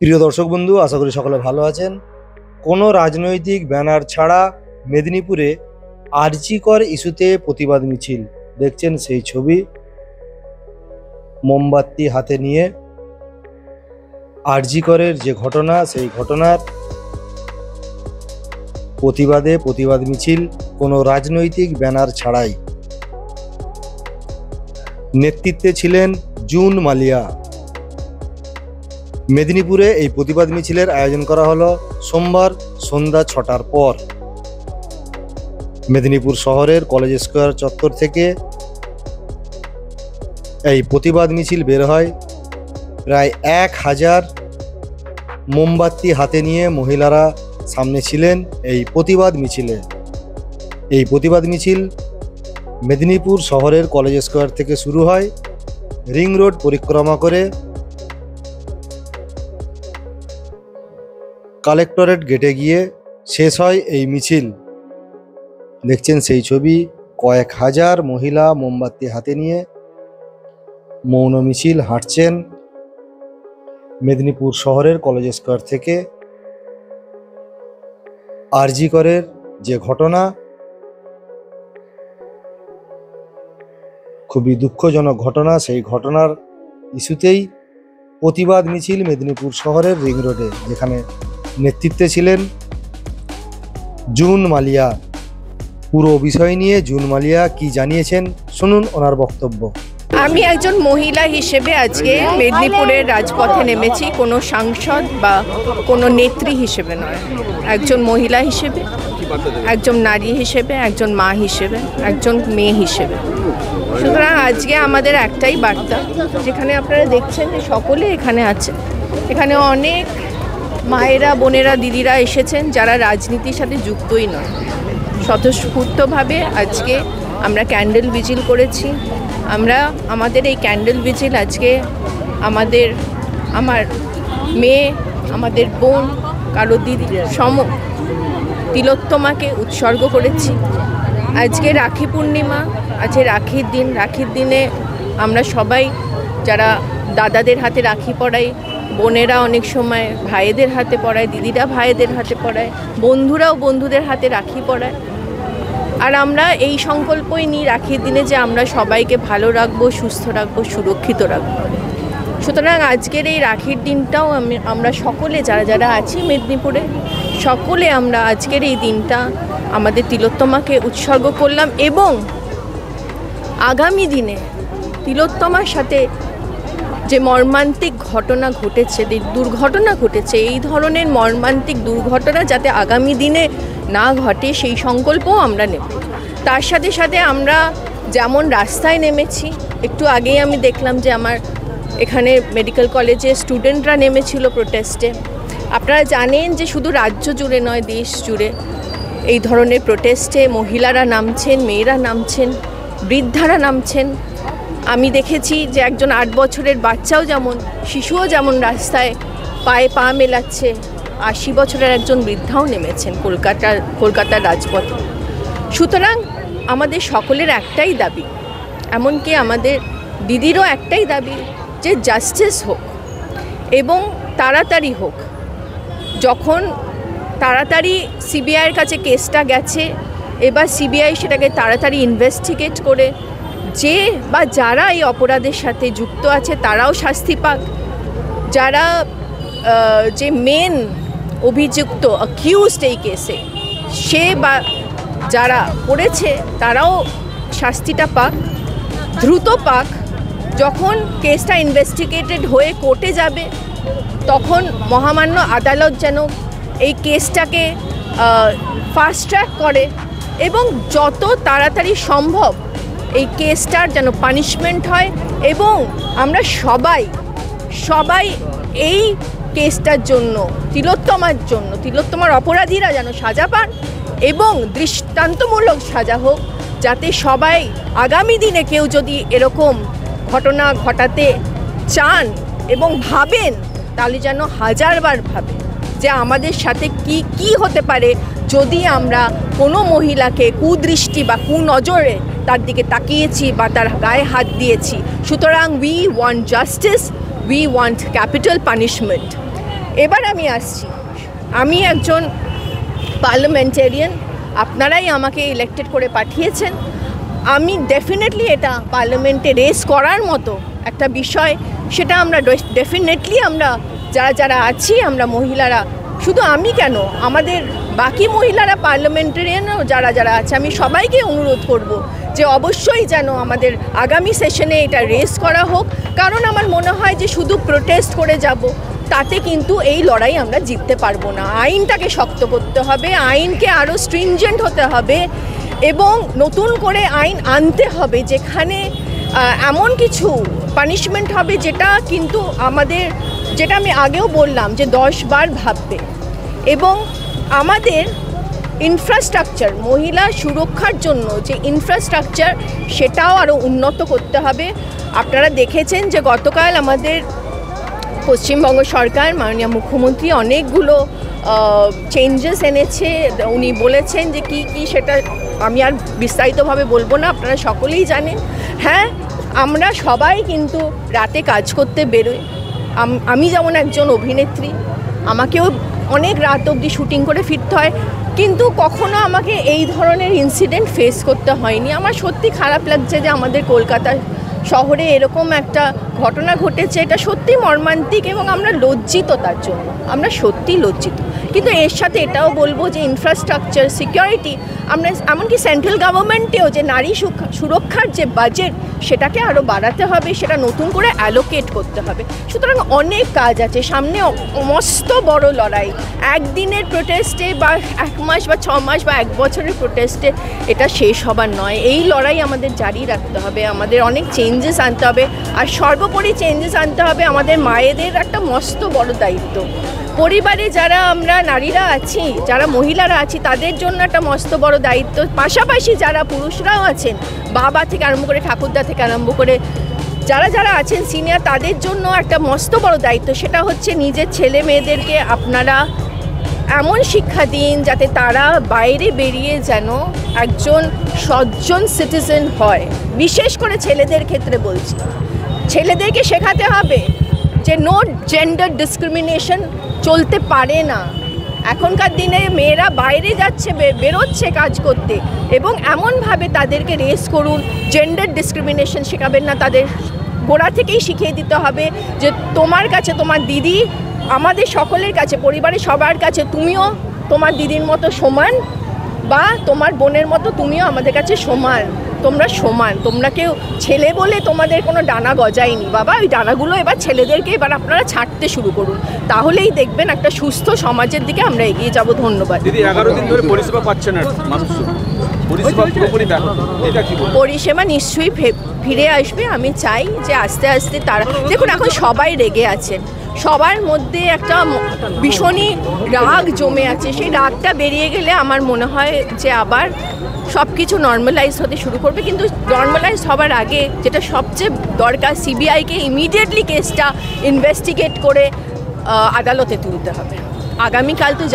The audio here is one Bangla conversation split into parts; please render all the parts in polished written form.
প্রিয় দর্শক বন্ধু, আশা করি সকলে ভালো আছেন। কোনো রাজনৈতিক ব্যানার ছাড়া মেদিনীপুরে আরজিকর ইস্যুতে প্রতিবাদ মিছিল। দেখছেন সেই ছবি, মোমবাতি হাতে নিয়ে আরজিকরের যে ঘটনা, সেই ঘটনার প্রতিবাদে প্রতিবাদ মিছিল কোনো রাজনৈতিক ব্যানার ছাড়াই। নেতৃত্বে ছিলেন জুন মালিয়া। মেদিনীপুরে এই প্রতিবাদ মিছিলের আয়োজন করা হলো সোমবার সন্ধ্যা 6টার পর। মেদিনীপুর শহরের কলেজ স্কোয়ার চত্বর থেকে এই প্রতিবাদ মিছিল বের হয়। প্রায় 1000 মোমবাতি হাতে নিয়ে মহিলারা সামনে ছিলেন এই প্রতিবাদ মিছিলে। এই প্রতিবাদ মিছিল মেদিনীপুর শহরের কলেজ স্কোয়ার থেকে শুরু হয়, রিং রোড পরিক্রমা করে কালেক্টরেট গেটে গিয়ে শেষ হয় এই মিছিল। দেখছেন সেই ছবি, কয়েক হাজার মহিলা মোমবাতি হাতে নিয়ে মৌন মিছিল হাঁটছেন মেদিনীপুর শহরের কলেজ স্কোয়ার থেকে। আরজিকরের যে ঘটনা, খুবই দুঃখজনক ঘটনা, সেই ঘটনার ইস্যুতেই প্রতিবাদ মিছিল মেদিনীপুর শহরের রিং রোডে, যেখানে নেতৃত্বে ছিলেন জুন মালিয়া। পুরো বিষয় নিয়ে জুন মালিয়া কি জানিয়েছেন শুনুন ওনার বক্তব্য। আমি একজন মহিলা হিসেবে আজকে মেদিনীপুরের রাজপথে নেমেছি, কোনো সাংসদ বা কোনো নেত্রী হিসেবে নয়। একজন মহিলা হিসেবে, একজন নারী হিসেবে, একজন মা হিসেবে, একজন মেয়ে হিসেবে। সুতরাং আজকে আমাদের একটাই বার্তা, যেখানে আপনারা দেখছেন যে সকলে এখানে আছে। এখানে অনেক মায়েরা, বোনেরা, দিদিরা এসেছেন যারা রাজনীতির সাথে যুক্তই নয়। স্বতঃস্ফূর্তভাবে আজকে আমরা ক্যান্ডেল ভিজিল করেছি। আমাদের এই ক্যান্ডেল ভিজিল আজকে আমার মেয়ে, আমাদের বোন, কারো দিদি তিলোত্তমাকে উৎসর্গ করেছি। আজকে রাখি পূর্ণিমা, আজকে রাখির দিন। রাখির দিনে আমরা সবাই যারা দাদাদের হাতে রাখি পরাই, বোনেরা অনেক সময় ভাইদের হাতে পরায়, দিদিরা ভাইদের হাতে পরায়, বন্ধুরাও বন্ধুদের হাতে রাখি পরায়। আর আমরা এই সংকল্পই নিই রাখির দিনে যে আমরা সবাইকে ভালো রাখবো, সুস্থ রাখবো, সুরক্ষিত রাখবো। সুতরাং আজকের এই রাখির দিনটাও আমরা সকলে যারা যারা আছি মেদিনীপুরে, সকলে আমরা আজকের এই দিনটা আমাদের তিলোত্তমাকে উৎসর্গ করলাম। এবং আগামী দিনে তিলোত্তমার সাথে যে মর্মান্তিক ঘটনা ঘটেছে, দুর্ঘটনা ঘটেছে, এই ধরনের মর্মান্তিক দুর্ঘটনা যাতে আগামী দিনে না ঘটে সেই সংকল্পও আমরা নেব। তার সাথে সাথে আমরা যেমন রাস্তায় নেমেছি, একটু আগেই আমি দেখলাম যে আমার এখানে মেডিকেল কলেজে স্টুডেন্টরা নেমেছিল প্রোটেস্টে। আপনারা জানেন যে শুধু রাজ্য জুড়ে নয়, দেশ জুড়ে এই ধরনের প্রোটেস্টে মহিলারা নামছেন, মেয়েরা নামছেন, বৃদ্ধারা নামছেন। আমি দেখেছি যে একজন 8 বছরের বাচ্চাও যেমন, শিশুও যেমন রাস্তায় পায়ে পা মেলাচ্ছে, 80 বছরের একজন বৃদ্ধাও নেমেছেন কলকাতার রাজপথে। সুতরাং আমাদের সকলের একটাই দাবি, এমনকি আমাদের দিদিরও একটাই দাবি, যে জাস্টিস হোক এবং তাড়াতাড়ি হোক। যখন তাড়াতাড়ি সিবিআইয়ের কাছে কেসটা গেছে, এবার সিবিআই সেটাকে তাড়াতাড়ি ইনভেস্টিগেট করে যে বা যারা এই অপরাধের সাথে যুক্ত আছে তারাও শাস্তি পাক, যারা যে মেন অভিযুক্ত, অ্যাকিউজড এই কেসে, সে বা যারা করেছে তারাও শাস্তিটা পাক, দ্রুত পাক। যখন কেসটা ইনভেস্টিগেটেড হয়ে কোর্টে যাবে, তখন মহামান্য আদালত যেন এই কেসটাকে ফাস্ট ট্র্যাক করে এবং যত তাড়াতাড়ি সম্ভব এই কেসটার যেন পানিশমেন্ট হয়। এবং আমরা সবাই এই কেসটার জন্য, তিলোত্তমার অপরাধীরা যেন সাজা পান এবং দৃষ্টান্তমূলক সাজা হোক, যাতে সবাই আগামী দিনে কেউ যদি এরকম ঘটনা ঘটাতে চান এবং ভাবেন, তাহলে যেন হাজারবার ভাবে যে আমাদের সাথে কি হতে পারে যদি আমরা কোনো মহিলাকে কুদৃষ্টি বা কুনজরে তার দিকে তাকিয়েছি বা তার গায়ে হাত দিয়েছি। সুতরাং we want justice, we want capital punishment. এবার আমি আসছি, আমি একজন পার্লামেন্টেরিয়ান, আপনারাই আমাকে ইলেক্টেড করে পাঠিয়েছেন। আমি ডেফিনেটলি এটা পার্লামেন্টে রেস করার মতো একটা বিষয়, সেটা আমরা ডেফিনেটলি আমরা যারা আছি, আমরা মহিলারা, শুধু আমি কেন, আমাদের বাকি মহিলারা পার্লামেন্টেরিয়ানও যারা আছে, আমি সবাইকে অনুরোধ করব যে অবশ্যই যেন আমাদের আগামী সেশনে এটা রেস করা হোক। কারণ আমার মনে হয় যে শুধু প্রোটেস্ট করে যাব তাতে কিন্তু এই লড়াই আমরা জিততে পারবো না। আইনটাকে শক্ত করতে হবে, আইনকে আরও স্ট্রিনজেন্ট হতে হবে এবং নতুন করে আইন আনতে হবে যেখানে এমন কিছু পানিশমেন্ট হবে যেটা কিন্তু আমাদের, যেটা আমি আগেও বললাম যে 10 বার ভাববে। এবং আমাদের ইনফ্রাস্ট্রাকচার, মহিলা সুরক্ষার জন্য যে ইনফ্রাস্ট্রাকচার, সেটাও আরও উন্নত করতে হবে। আপনারা দেখেছেন যে গতকাল আমাদের পশ্চিমবঙ্গ সরকার, মাননীয় মুখ্যমন্ত্রী অনেকগুলো চেঞ্জেস এনেছে। উনি বলেছেন যে কি কি সেটা আমি আর বিস্তারিতভাবে বলবো না, আপনারা সকলেই জানেন। হ্যাঁ, আমরা সবাই কিন্তু রাতে কাজ করতে বেরোই। আমি যেমন একজন অভিনেত্রী, আমাকেও অনেক রাত অবধি শুটিং করে ফিরতে হয়, কিন্তু কখনো আমাকে এই ধরনের ইনসিডেন্ট ফেস করতে হয়নি। আমার সত্যি খারাপ লাগছে যে আমাদের কলকাতা শহরে এরকম একটা ঘটনা ঘটেছে। এটা সত্যি মর্মান্তিক এবং আমরা লজ্জিত, তার জন্য আমরা সত্যি লজ্জিত। কিন্তু এর সাথে এটাও বলবো যে ইনফ্রাস্ট্রাকচার, সিকিউরিটি, আমরা এমনকি সেন্ট্রাল গভর্নমেন্টেও যে নারী সুরক্ষার যে বাজেট, সেটাকে আরও বাড়াতে হবে, সেটা নতুন করে অ্যালোকেট করতে হবে। সুতরাং অনেক কাজ আছে সামনে, মস্ত বড় লড়াই। একদিনের প্রোটেস্টে বা 1 মাস বা 6 মাস বা 1 বছরের প্রোটেস্টে এটা শেষ হবার নয়। এই লড়াই আমাদের জারি রাখতে হবে, আমাদের অনেক চেঞ্জেস আনতে হবে। আর সর্বোপরি চেঞ্জেস আনতে হবে আমাদের মায়েদের একটা মস্ত বড় দায়িত্ব। পরিবারে যারা আমরা নারীরা আছি, যারা মহিলারা আছি, তাদের জন্য একটা মস্ত বড় দায়িত্ব। পাশাপাশি যারা পুরুষরাও আছেন, বাবা থেকে আরম্ভ করে ঠাকুরদা থেকে আরম্ভ করে যারা আছেন সিনিয়র, তাদের জন্য একটা মস্ত বড় দায়িত্ব। সেটা হচ্ছে নিজের ছেলে মেয়েদেরকে আপনারা এমন শিক্ষা দিন যাতে তারা বাইরে বেরিয়ে যেন একজন সজ্জন সিটিজেন হয়। বিশেষ করে ছেলেদের ক্ষেত্রে বলছি, ছেলেদেরকে শেখাতে হবে যে নো জেন্ডার ডিসক্রিমিনেশন চলতে পারে না। এখনকার দিনে মেয়েরা বাইরে যাচ্ছে, বেরোচ্ছে কাজ করতে, এবং এমনভাবে তাদেরকে রেস করুন, জেন্ডার ডিসক্রিমিনেশন শেখাবেন না, তাদের গোড়া থেকেই শিখিয়ে দিতে হবে যে তোমার কাছে তোমার দিদি, আমাদের সকলের কাছে, পরিবারের সবার কাছে তুমিও তোমার দিদির মতো সমান, বা তোমার বোনের মতো তুমিও আমাদের কাছে সমান। তোমরা সমান, তোমরা কেউ ছেলে বলে তোমাদের কোনো ডানা গজায়নি বাবা। ওই ডানাগুলো এবার ছেলেদেরকে এবার আপনারা ছাড়তে শুরু করুন, তাহলেই দেখবেন একটা সুস্থ সমাজের দিকে আমরা এগিয়ে যাব। ধন্যবাদ। দিদি, 11 দিন ধরে পরিষেবা পাচ্ছে না মানুষ, পরিষেবা নিশ্চয়ই ফিরে আসবে। আমি চাই যে আস্তে আস্তে তারা, দেখুন এখন সবাই রেগে আছেন, সবার মধ্যে একটা ভীষণই রাগ জমে আছে। সেই রাগটা বেরিয়ে গেলে আমার মনে হয় যে আবার সব কিছু নর্মালাইজ হতে শুরু করবে। কিন্তু নর্মালাইজ হবার আগে যেটা সবচেয়ে দরকার, সিবিআইকে ইমিডিয়েটলি কেসটা ইনভেস্টিগেট করে আদালতে তুলতে হবে। আগামীকাল তো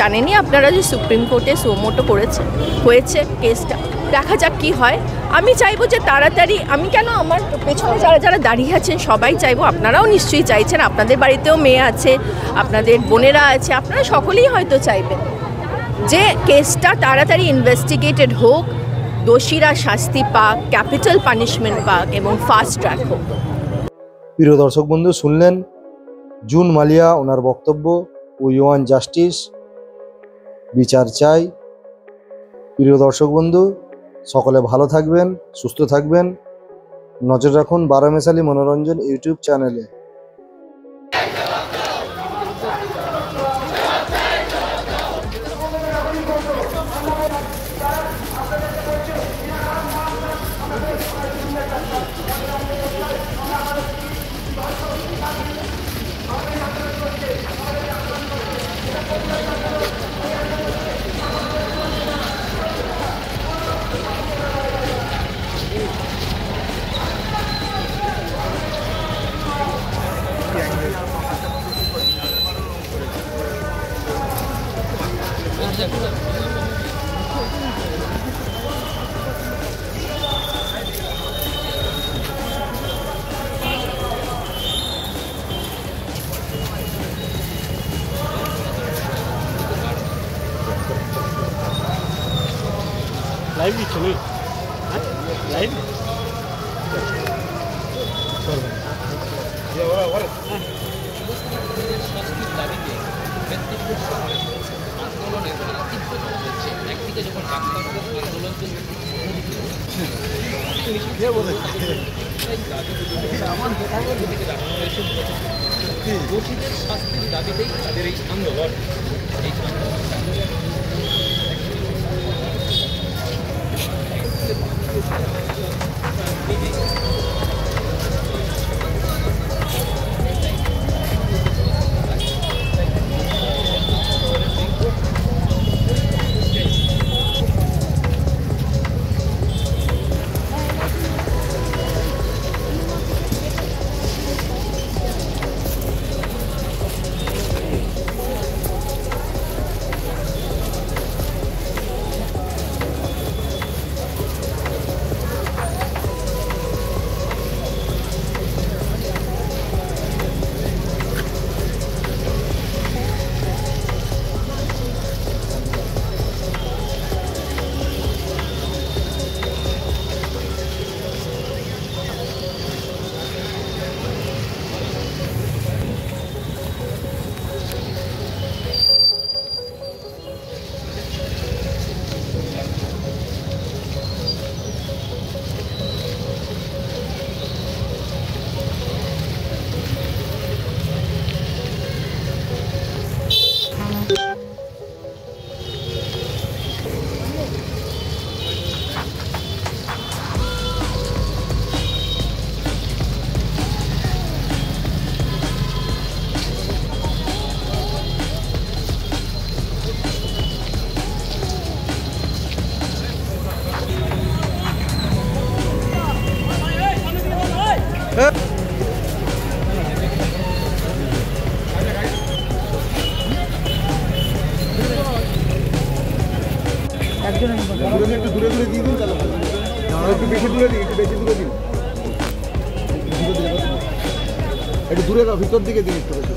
জানেনই আপনারা যে সুপ্রিম কোর্টে সুমোটো হয়েছে কেসটা, দেখা যাক কি হয়। আমি চাইবো যে তাড়াতাড়ি, আমি কেন, আমার পেছনে যারা দাঁড়িয়ে আছেন সবাই চাইবো, আপনারাও নিশ্চয়ই চাইছেন, আপনাদের বাড়িতেও মেয়ে আছে, আপনাদের বোনেরা আছে, আপনারা সকলেই হয়তো চাইবেন যে কেসটা তাড়াতাড়ি ইনভেস্টিগেটেড হোক, দোষীরা শাস্তি পাক, ক্যাপিটাল পানিশমেন্ট পাক এবং ফাস্ট ট্র্যাক হোক। প্রিয় দর্শক বন্ধু, শুনলেন জুন মালিয়া ওনার বক্তব্য। উই ওয়ান্ট জাস্টিস, বিচার চাই। প্রিয় দর্শক বন্ধু, সকলে ভালো থাকবেন, সুস্থ থাকবেন। নজর রাখুন 12 মেশালি মনোরঞ্জন ইউটিউব চ্যানেলে। লাইভ দিচ্ছ না? লাইভ দোষীদের শাস্তির দাবিতেই তাদের এই আন্দোলন। একটু দূরে দূরে দিয়ে দিন, তাহলে একটু বেশি দূরে দিন, একটু বেশি দূরে দিন, একটু দূরে দাও, ভিতর দিকে দিন একটু বেশি।